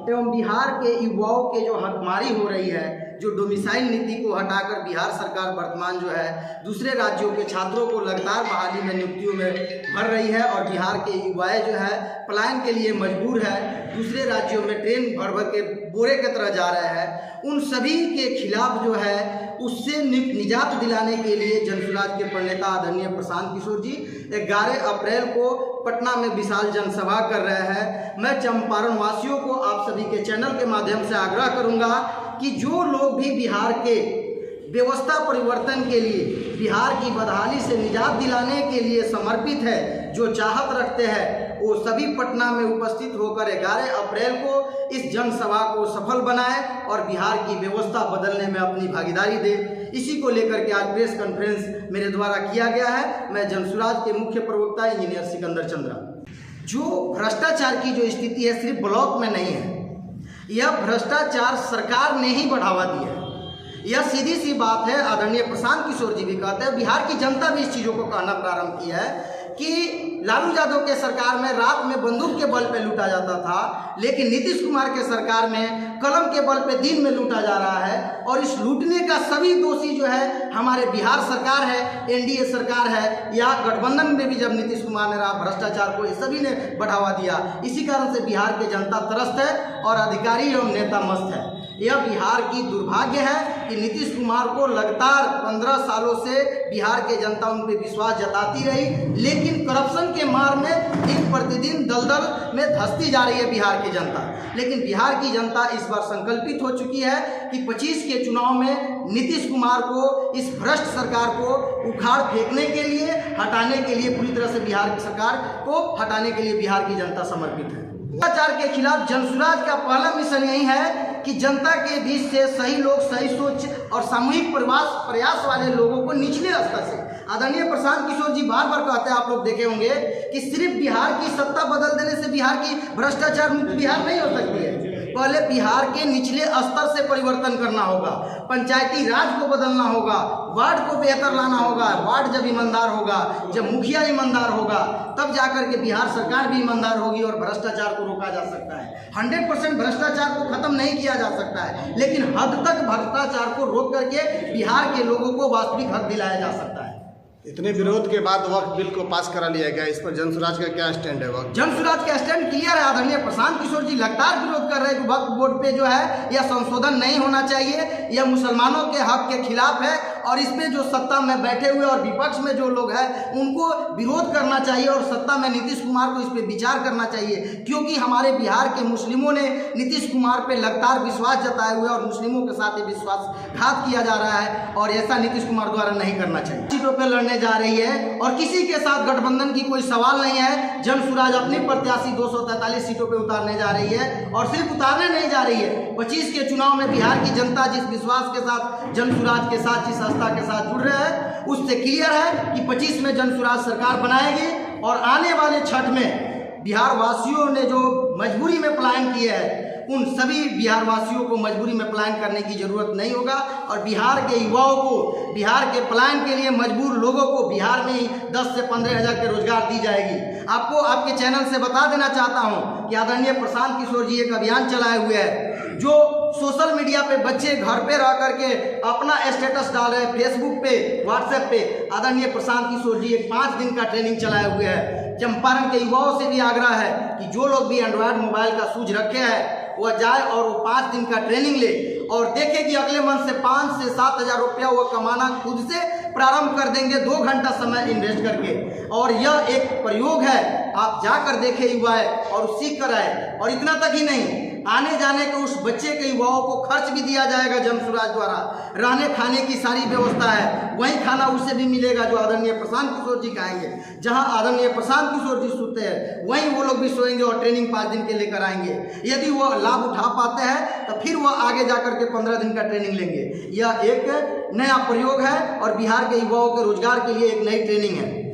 एवं बिहार के युवाओं के जो हकमारी हो रही है, जो डोमिसाइल नीति को हटाकर बिहार सरकार वर्तमान जो है दूसरे राज्यों के छात्रों को लगातार बहाली में नियुक्तियों में भर रही है और बिहार के युवाएं जो है पलायन के लिए मजबूर है, दूसरे राज्यों में ट्रेन भर भर के बोरे की तरह जा रहे हैं। उन सभी के खिलाफ जो है उससे निजात दिलाने के लिए जनसुराज के प्रणेता आदरणीय प्रशांत किशोर जी 11 अप्रैल को पटना में विशाल जनसभा कर रहे हैं। मैं चंपारण वासियों को आप सभी के चैनल के माध्यम से आग्रह करूंगा कि जो लोग भी बिहार के व्यवस्था परिवर्तन के लिए, बिहार की बदहाली से निजात दिलाने के लिए समर्पित है, जो चाहत रखते हैं, वो सभी पटना में उपस्थित होकर 11 अप्रैल को इस जनसभा को सफल बनाएं और बिहार की व्यवस्था बदलने में अपनी भागीदारी दे। इसी को लेकर के आज प्रेस कॉन्फ्रेंस मेरे द्वारा किया गया है। मैं जनसुराज के मुख्य प्रवक्ता इंजीनियर सिकंदर चंद्रा। जो भ्रष्टाचार की जो स्थिति है सिर्फ ब्लॉक में नहीं है, यह भ्रष्टाचार सरकार ने ही बढ़ावा दिया है। यह सीधी सी बात है। आदरणीय प्रशांत किशोर जी भी कहते हैं, बिहार की जनता भी इस चीज़ों को कहना प्रारंभ किया है कि लालू यादव के सरकार में रात में बंदूक के बल पे लूटा जाता था, लेकिन नीतीश कुमार के सरकार में कलम के बल पे दिन में लूटा जा रहा है। और इस लूटने का सभी दोषी जो है हमारे बिहार सरकार है, एनडीए सरकार है, या गठबंधन में भी जब नीतीश कुमार ने रहा, भ्रष्टाचार को सभी ने बढ़ावा दिया। इसी कारण से बिहार की जनता त्रस्त है और अधिकारी एवं नेता मस्त है। यह बिहार की दुर्भाग्य है कि नीतीश कुमार को लगातार 15 सालों से बिहार के जनता उन पर विश्वास जताती रही, लेकिन करप्शन के मार में दिन प्रतिदिन दलदल में धंसती जा रही है बिहार की जनता। लेकिन बिहार की जनता इस बार संकल्पित हो चुकी है कि 25 के चुनाव में नीतीश कुमार को, इस भ्रष्ट सरकार को उखाड़ फेंकने के लिए, हटाने के लिए, पूरी तरह से बिहार की सरकार को हटाने के लिए बिहार की जनता समर्पित है। भ्रष्टाचार के खिलाफ जनसुराज का पहला मिशन यही है कि जनता के बीच से सही लोग, सही सोच और सामूहिक प्रयास वाले लोगों को निचले स्तर से, आदरणीय प्रशांत किशोर जी बार बार कहते हैं, आप लोग देखे होंगे कि सिर्फ बिहार की सत्ता बदल देने से बिहार की भ्रष्टाचार मुक्त बिहार नहीं हो सकती है। पहले बिहार के निचले स्तर से परिवर्तन करना होगा, पंचायती राज को बदलना होगा, वार्ड को बेहतर लाना होगा। वार्ड जब ईमानदार होगा, जब मुखिया ईमानदार होगा, तब जाकर के बिहार सरकार भी ईमानदार होगी और भ्रष्टाचार को रोका जा सकता है। 100% भ्रष्टाचार को खत्म नहीं किया जा सकता है, लेकिन हद तक भ्रष्टाचार को रोक करके बिहार के लोगों को वास्तविक हक दिलाया जा सकता है। इतने विरोध के बाद वक्फ बिल को पास करा लिया गया, इस पर जनसुराज का क्या स्टैंड है? वक्त जनसुराज का स्टैंड क्लियर है। आदरणीय प्रशांत किशोर जी लगातार विरोध कर रहे हैं कि वक्फ बोर्ड पे जो है यह संशोधन नहीं होना चाहिए, यह मुसलमानों के हक के खिलाफ है और इसमें जो सत्ता में बैठे हुए और विपक्ष में जो लोग हैं उनको विरोध करना चाहिए और सत्ता में नीतीश कुमार को इस पर विचार करना चाहिए, क्योंकि हमारे बिहार के मुस्लिमों ने नीतीश कुमार पे लगातार विश्वास जताए हुए और मुस्लिमों के साथ ये विश्वासघात किया जा रहा है और ऐसा नीतीश कुमार द्वारा नहीं करना चाहिए। सीटों पर लड़ने जा रही है और किसी के साथ गठबंधन की कोई सवाल नहीं है। जनसुराज अपनी प्रत्याशी 243 सीटों पे उतारने जा रही है और सिर्फ उतारने नहीं जा रही है, 25 के चुनाव में बिहार की जनता जिस विश्वास के साथ जनसुराज के साथ, जिस आस्था के साथ जुड़ रहे हैं, उससे क्लियर है कि 25 में जनसुराज सरकार बनाएगी और आने वाले छठ में बिहार वासियों ने जो मजबूरी में पलायन किया है, उन सभी बिहार वासियों को मजबूरी में पलायन करने की जरूरत नहीं होगा और बिहार के युवाओं को, बिहार के पलायन के लिए मजबूर लोगों को बिहार में ही 10 से 15 हज़ार के रोजगार दी जाएगी। आपको आपके चैनल से बता देना चाहता हूं कि आदरणीय प्रशांत किशोर जी एक अभियान चलाए हुए हैं, जो सोशल मीडिया पे बच्चे घर पे रह करके अपना स्टेटस डाल रहे हैं, फेसबुक पे, व्हाट्सएप पे। आदरणीय प्रशांत किशोर जी एक 5 दिन का ट्रेनिंग चलाए हुए हैं। चंपारण के युवाओं से भी आग्रह है कि जो लोग भी एंड्रॉयड मोबाइल का सूझ रखे हैं वह जाए और वो 5 दिन का ट्रेनिंग ले और देखे कि अगले मंथ से 5 से 7 हज़ार रुपया वो कमाना खुद से प्रारंभ कर देंगे, 2 घंटा समय इन्वेस्ट करके। और यह एक प्रयोग है, आप जाकर देखें युवा और सीख कर आए। और इतना तक ही नहीं, आने जाने के उस बच्चे के युवाओं को खर्च भी दिया जाएगा जनसुराज द्वारा, रहने खाने की सारी व्यवस्था है, वहीं खाना उससे भी मिलेगा जो आदरणीय प्रशांत किशोर जी खाएंगे। जहां आदरणीय प्रशांत किशोर जी सोते हैं वहीं वो लोग भी सोएंगे और ट्रेनिंग 5 दिन के लेकर आएंगे। यदि वो लाभ उठा पाते हैं तो फिर वो आगे जाकर के 15 दिन का ट्रेनिंग लेंगे। यह एक नया प्रयोग है और बिहार के युवाओं के रोजगार के लिए एक नई ट्रेनिंग है।